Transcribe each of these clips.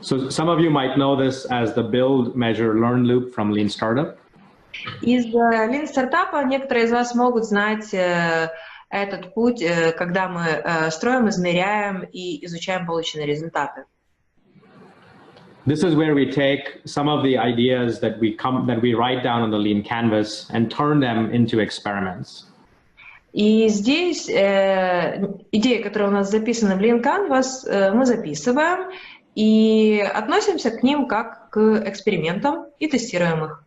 So some of you might know this as the build, measure, learn loop from Lean Startup. Из Lean стартапа некоторые из вас могут знать этот путь, когда мы строим, измеряем и изучаем полученные результаты. This is where we take some of the ideas that we write down on the Lean canvas and turn them into experiments. И здесь идеи, которые у нас записаны в Lean Canvas, мы записываем и относимся к ним как к экспериментам и тестируем их.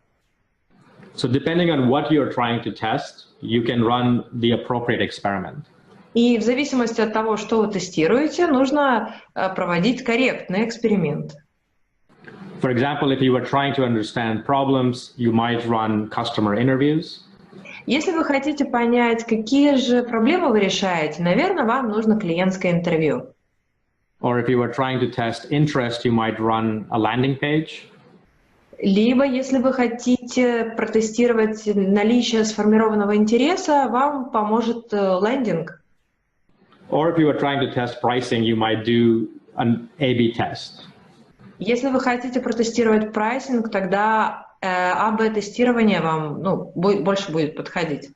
So depending on what you're trying to test, you can run the appropriate experiment. И в зависимости от того, что вы тестируете, нужно проводить корректный эксперимент. For example, if you were trying to understand problems, you might run customer interviews. Если вы хотите понять, какие же проблемы вы решаете, наверное, вам нужно клиентское интервью. Or if you were trying to test interest, you might run a landing page. Либо, если вы хотите протестировать наличие сформированного интереса, вам поможет лендинг. Or if you were trying to test pricing, you might do an A/B test. Если вы хотите протестировать прайсинг, тогда АБ-тестирование вам больше будет подходить.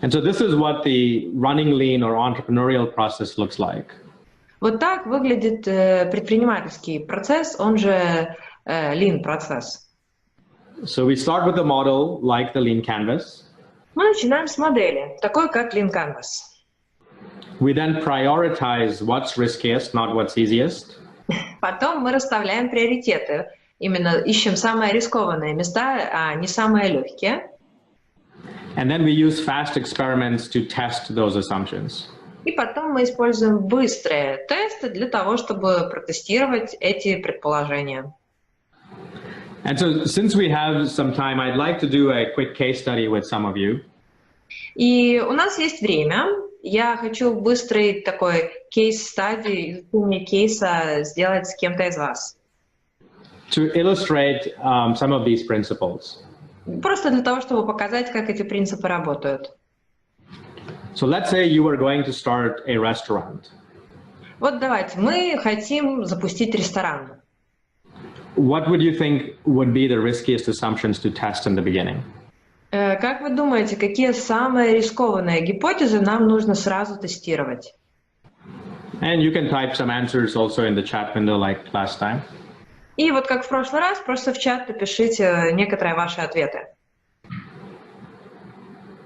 And so this is what the running lean or entrepreneurial process looks like. Вот так выглядит предпринимательский процесс, он же Lean процесс. So we start with a model like the Lean Canvas. Мы начинаем с модели, такой как Lean Canvas. We then prioritize what's riskiest, not what's easiest. Потом мы расставляем приоритеты. Именно ищем самые рискованные места, а не самые легкие. And then we use fast experiments to test those assumptions. И потом мы используем быстрые тесты для того, чтобы протестировать эти предположения. And so since we have some time, I'd like to do a quick case study with some of you. И у нас есть время. Я хочу быстрый такой кейс-стадий, изучение кейса сделать с кем-то из вас. To illustrate some of these principles. Просто для того, чтобы показать, как эти принципы работают. So let's say you were going to start a restaurant. Вот давайте, мы хотим запустить ресторан. What would you think would be the riskiest assumptions to test in the beginning? Как вы думаете, какие самые рискованные гипотезы нам нужно сразу тестировать? And you can type some answers also in the chat window like last time. И вот как в прошлый раз, просто в чат напишите некоторые ваши ответы.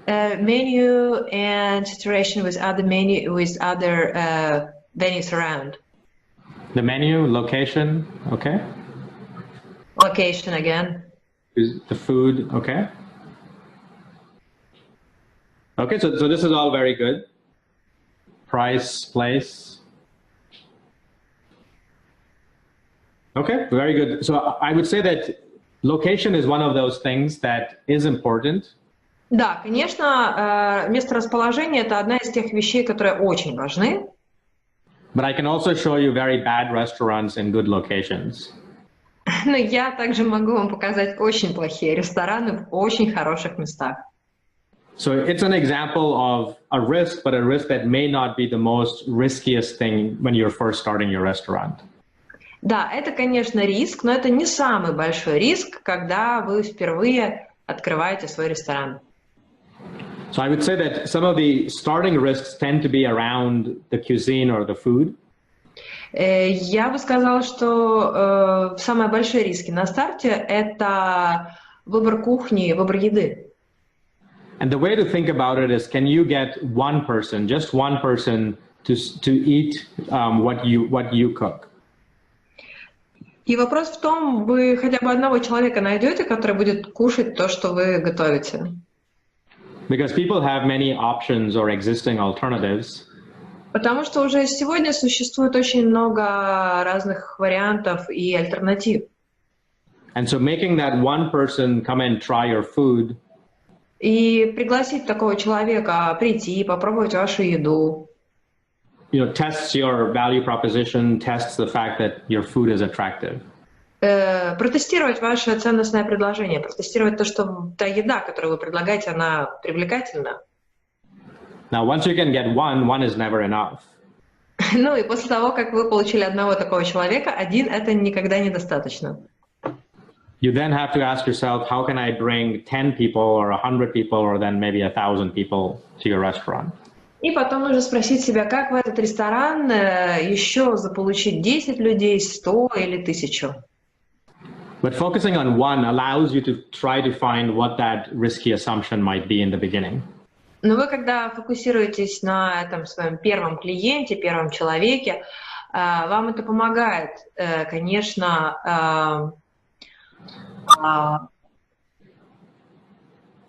Menu and saturation with other venues around. The menu, location, okay. Location again. The food, okay. Okay, so this is all very good. Price, place. Okay, very good. So I would say that location is one of those things that is important. Да, конечно, месторасположение – это одна из тех вещей, которые очень важны. But I can also show you very bad restaurants in good locations. Но я также могу вам показать очень плохие рестораны в очень хороших местах. So it's an example of a risk, but a risk that may not be the most riskiest thing when you're first starting your restaurant. Да, это, конечно, риск, но это не самый большой риск, когда вы впервые открываете свой ресторан. So I would say that some of the starting risks tend to be around the cuisine or the food. Я бы сказала, что самые большие риски на старте – это выбор кухни, выбор еды. And the way to think about it is, can you get one person, just one person, to eat what you cook? И вопрос в том, вы хотя бы одного человека найдете, который будет кушать то, что вы готовите. Because people have many options or existing alternatives. Потому что уже сегодня существует очень много разных вариантов и альтернатив. And so making that one person come and try your food. И пригласить такого человека прийти, попробовать вашу еду. Tests your value proposition, tests the fact that your food is attractive. Протестировать ваше ценностное предложение, протестировать то, что та еда, которую вы предлагаете, она привлекательна. Now, once you can get one is never enough. Ну и после того, как вы получили одного такого человека, один это никогда недостаточно. You then have to ask yourself, how can I bring 10 people or 100 people or then maybe 1,000 people to your restaurant? И потом нужно спросить себя, как в этот ресторан еще заполучить 10 людей, 100 или 1000. But focusing on one allows you to try to find what that risky assumption might be in the beginning. Но вы, когда фокусируетесь на этом своем первом клиенте, первом человеке, вам это помогает, конечно,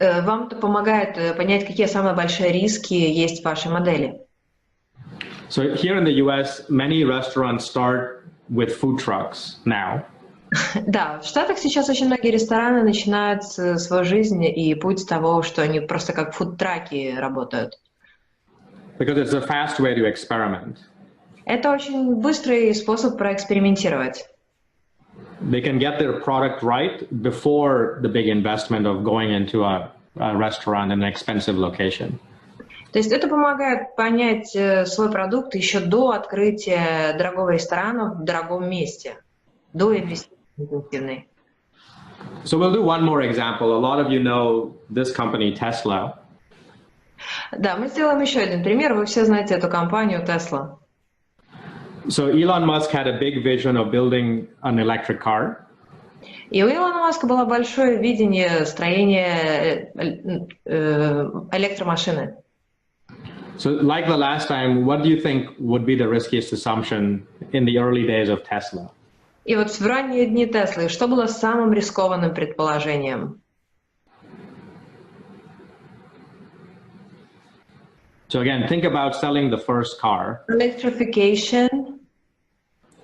вам это помогает понять, какие самые большие риски есть в вашей модели. So here in the US, many restaurants start with food trucks now. Да, в Штатах сейчас очень многие рестораны начинают свою жизнь и путь с того, что они просто как фудтраки работают. Because it's a fast way to experiment. Это очень быстрый способ проэкспериментировать. They can get their product right before the big investment of going into a restaurant in an expensive location. То есть это помогает понять свой продукт еще до открытия дорогого ресторана в дорогом месте, до инвестиций интенсивной. So we'll do one more example. A lot of you know this company, Tesla. Да, мы сделаем еще один пример. Вы все знаете эту компанию Tesla. So Elon Musk had a big vision of building an electric car. И у Илона Маска было большое видение строения электромашины. So like the last time, what do you think would be the riskiest assumption in the early days of Tesla? И вот в ранние дни Теслы, что было самым рискованным предположением? So again, think about selling the first car. Electrification.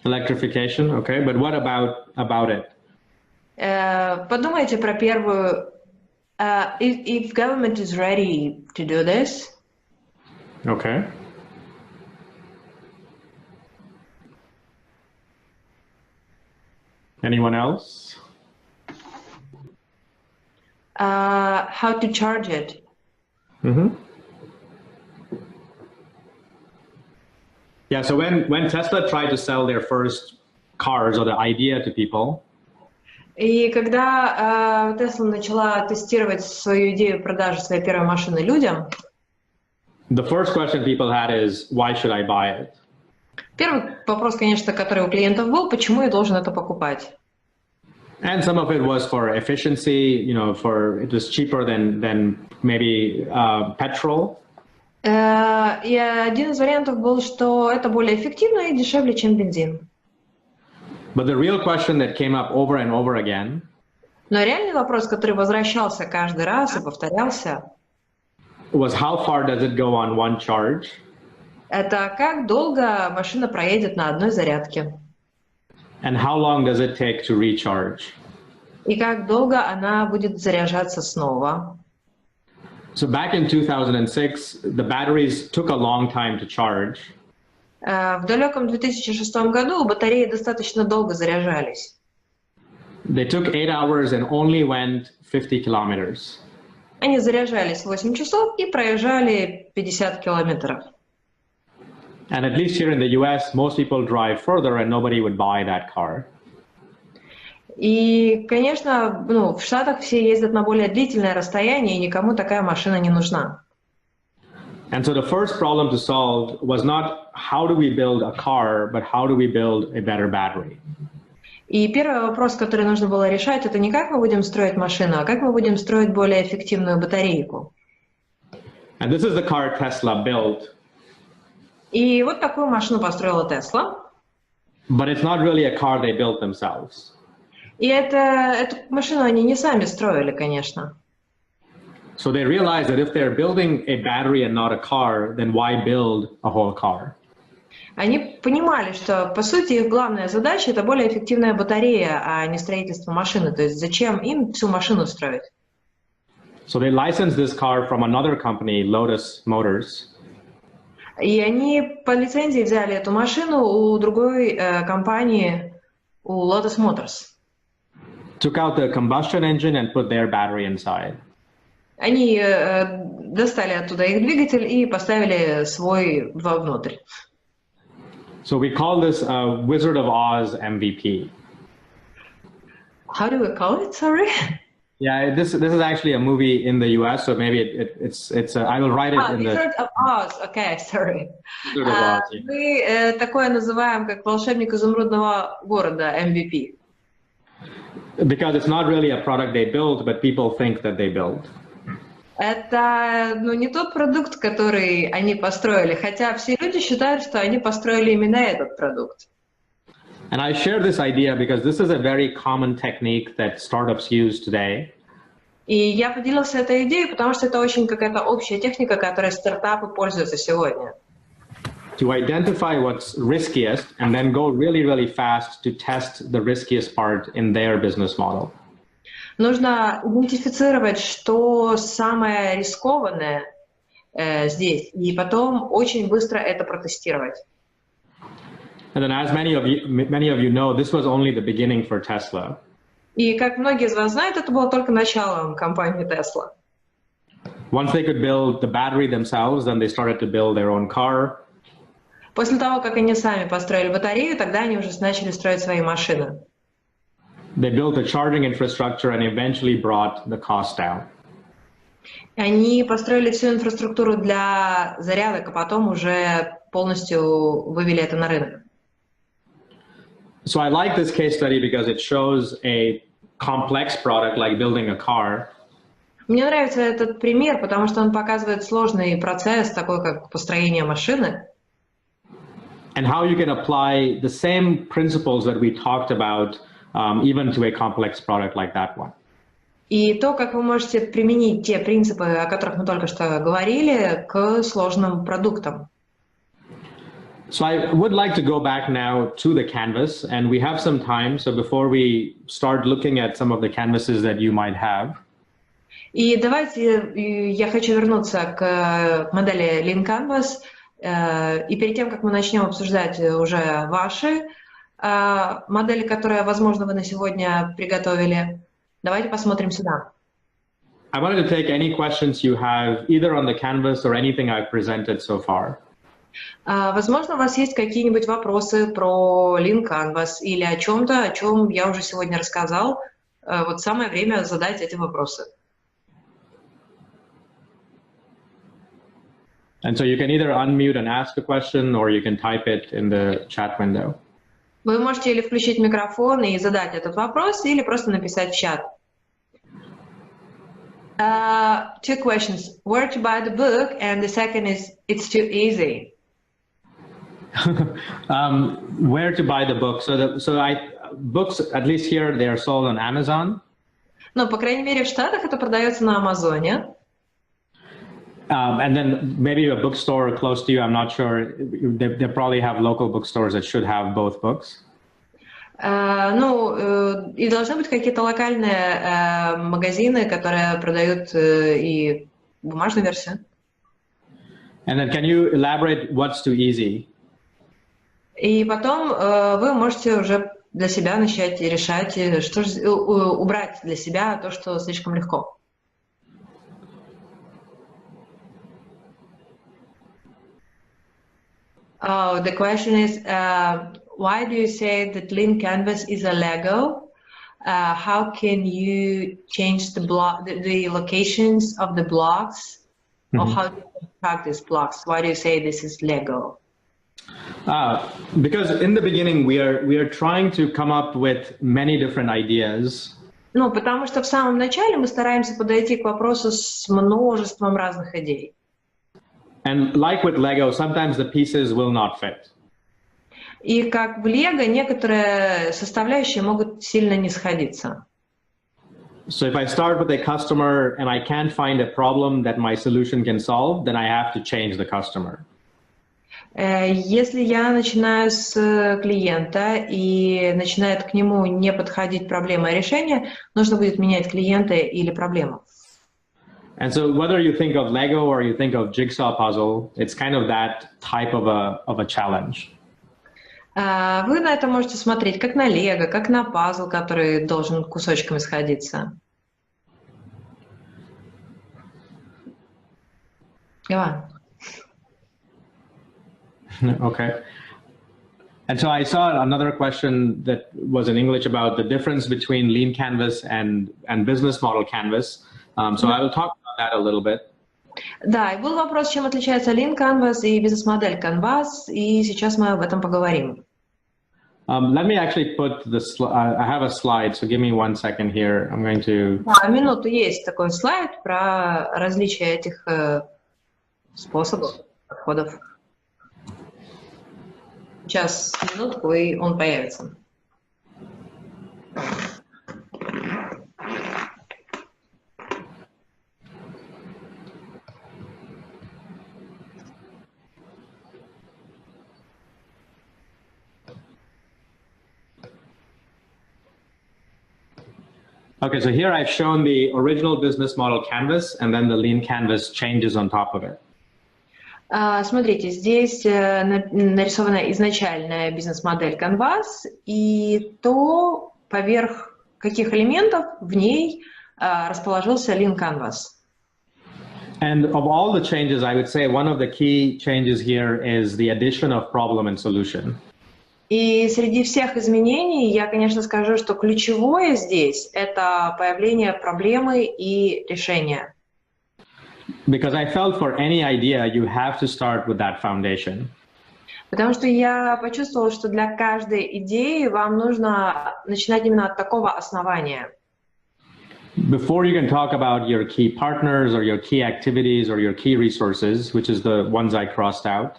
Electrification, okay, but what about it? Подумайте про первую. If government is ready to do this. Okay. Anyone else? How to charge it? Mm-hmm. Yeah, so when Tesla tried to sell their first cars or the idea to people, И когда Tesla начала тестировать свою идею продажи своей первой машины людям, the first question people had is, why should I buy it? первый вопрос, конечно, который у клиентов был, почему я должен это покупать? And some of it was for efficiency, you know, it was cheaper than maybe petrol. И один из вариантов был, что это более эффективно и дешевле, чем бензин. But the real question that came up over and over again, но реальный вопрос, который возвращался каждый раз и повторялся, was how far does it go on one charge? Это как долго машина проедет на одной зарядке. And how long does it take to recharge? И как долго она будет заряжаться снова. So back in 2006, the batteries took a long time to charge. В далеком 2006 году батареи достаточно долго заряжались. They took 8 hours and only went 50 kilometers. Они заряжались 8 часов и проезжали 50 километров. And at least here in the US, most people drive further and nobody would buy that car. И, конечно, в Штатах все ездят на более длительное расстояние, и никому такая машина не нужна. And so the first problem to solve was not how do we build a car, but how do we build a better battery. И первый вопрос, который нужно было решать, это не как мы будем строить машину, а как мы будем строить более эффективную батарейку. And this is the car Tesla built. И вот такую машину построила Tesla. But it's not really a car they built themselves. И эту машину они не сами строили, конечно. So they realized that if they're building a battery and not a car, then why build a whole car? Они понимали, что, по сути, их главная задача – это более эффективная батарея, а не строительство машины. То есть зачем им всю машину строить? So they licensed this car from another company, Lotus Motors. И они по лицензии взяли эту машину у другой компании, у Lotus Motors. Took out the combustion engine and put their battery inside. Они достали оттуда их двигатель и поставили свой вовнутрь. So we call this Wizard of Oz MVP. How do we call it? Sorry. Yeah, this is actually a movie in the U.S., so maybe it's I will write it in the Wizard of Oz. Okay, sorry. Wizard of Oz. Yeah. Мы такое называем как волшебник изумрудного города MVP. Because it's not really a product they build, but people think that they build. Это не тот продукт, который они построили, хотя все люди считают, что они построили именно этот продукт. And I share this idea because this is a very common technique that startups use today. И я поделился этой идеей, потому что это очень какая-то общая техника, которой стартапы пользуются сегодня. To identify what's riskiest and then go really, really fast to test the riskiest part in their business model. Нужно идентифицировать, что самое рискованное здесь, и потом очень быстро это протестировать. And then, as many of you know, this was only the beginning for Tesla. И как многие из вас знают, это было только началом компании Tesla. Once they could build the battery themselves, then they started to build their own car. После того, как они сами построили батарею, тогда они уже начали строить свои машины. They built a charging infrastructure and eventually brought the cost down. Они построили всю инфраструктуру для зарядок, а потом уже полностью вывели это на рынок. So I like this case study because it shows a complex product like building a car. Мне нравится этот пример, потому что он показывает сложный процесс, такой как построение машины. And how you can apply the same principles that we talked about even to a complex product like that one. И то, как вы можете применить те принципы, о которых мы только что говорили, к сложным продуктам. So I would like to go back now to the canvas, and we have some time. So before we start looking at some of the canvases that you might have. И давайте я хочу вернуться к модели Lean Canvas. И перед тем, как мы начнем обсуждать уже ваши модели, которые, возможно, вы на сегодня приготовили, давайте посмотрим сюда. I wanted to take any questions you have either on the canvas or anything I've presented so far. Возможно, у вас есть какие-нибудь вопросы про Lean Canvas или о чем я уже сегодня рассказал. Вот самое время задать эти вопросы. And so you can either unmute and ask a question, or you can type it in the chat window. Вы можете или включить микрофон и задать этот вопрос, или просто написать в чат. Two questions. Where to buy the book? And the second is, it's too easy. Where to buy the book? Books, at least here, they are sold on Amazon. Ну, по крайней мере, в Штатах это продается на Амазоне. And then maybe a bookstore close to you, I'm not sure. They probably have local bookstores that should have both books. И должны быть какие-то локальные магазины, которые продают и бумажную версию. And then can you elaborate what's too easy? И потом вы можете уже для себя начать решать, что убрать для себя то, что слишком легко. Oh, the question is, why do you say that Lean Canvas is a Lego? How can you change the locations of the blocks? Or how do you practice blocks? Why do you say this is Lego? Because in the beginning, we are trying to come up with many different ideas. Ну, потому что в самом начале мы стараемся подойти к вопросу с множеством разных идей. And like with Lego, sometimes the pieces will not fit. И как в Лего, некоторые составляющие могут сильно не сходиться. So if I start with a customer and I can't find a problem that my solution can solve, then I have to change the customer. Если я начинаю с клиента и начинает к нему не подходить проблема и решение, нужно будет менять клиента или проблему. And so whether you think of Lego or you think of jigsaw puzzle, it's kind of that type of a challenge. Вы на это можете смотреть как на Лего, как на пазл, который должен кусочками сходиться. Okay. And so I saw another question that was in English about the difference between lean canvas and business model canvas. So I will talk about that a little bit. Да, и был вопрос, чем отличается Lean Canvas и бизнес-модель Canvas, и сейчас мы об этом поговорим. Let me actually put I have a slide, so give me 1 second here. I'm going to... Да, минуту есть такой слайд про различия этих способов, подходов. Сейчас, минутку, и он появится. Okay, so here I've shown the original business model canvas, and then the lean canvas changes on top of it. Смотрите, здесь нарисована изначальная бизнес-модель Canvas, и то, поверх каких элементов в ней расположился Lean Canvas. And of all the changes, I would say one of the key changes here is the addition of problem and solution. И среди всех изменений я, конечно, скажу, что ключевое здесь – это появление проблемы и решения. Because I felt for any idea, you have to start with that foundation. Потому что я почувствовала, что для каждой идеи вам нужно начинать именно от такого основания. Before you can talk about your key partners or your key activities or your key resources, which is the ones I crossed out,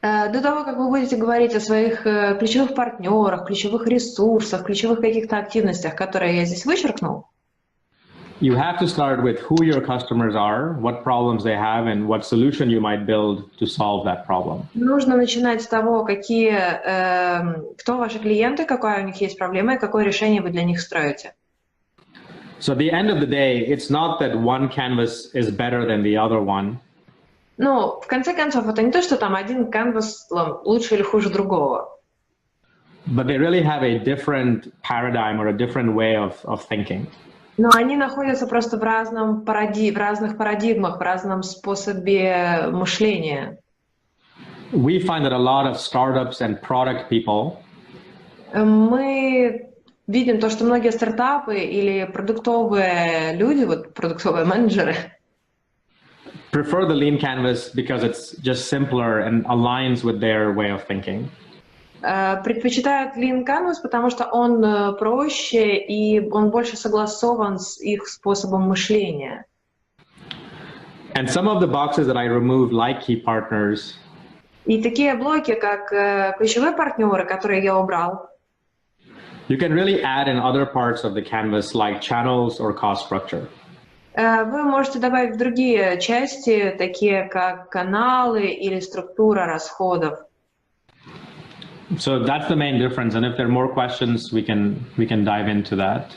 до того, как вы будете говорить о своих ключевых партнерах, ключевых ресурсах, ключевых каких-то активностях, которые я здесь вычеркнул, you have to start with who your customers are, what problems they have, and what solution you might build to solve that problem. Нужно начинать с того, кто ваши клиенты, какая у них есть проблема и какое решение вы для них строите. So at the end of the day, it's not that one canvas is better than the other one. Ну, в конце концов, это не то, что там один канвас лучше или хуже другого. But they really have a different paradigm or a different way of thinking. Но они находятся просто в разных парадигмах, в разном способе мышления. We find that a lot of startups and product people мы видим то, что многие стартапы или продуктовые люди, вот продуктовые менеджеры, prefer the lean canvas because it's just simpler and aligns with their way of thinking. Предпочитают Lean Canvas, потому что он проще и он больше согласован с их способом мышления. And some of the boxes that I removed, like key partners, и такие блоки, как ключевые партнеры, которые я убрал, you can really add in other parts of the canvas, like channels or cost structure. Вы можете добавить в другие части, такие как каналы или структура расходов. So that's the main difference. And if there are more questions, we can dive into that.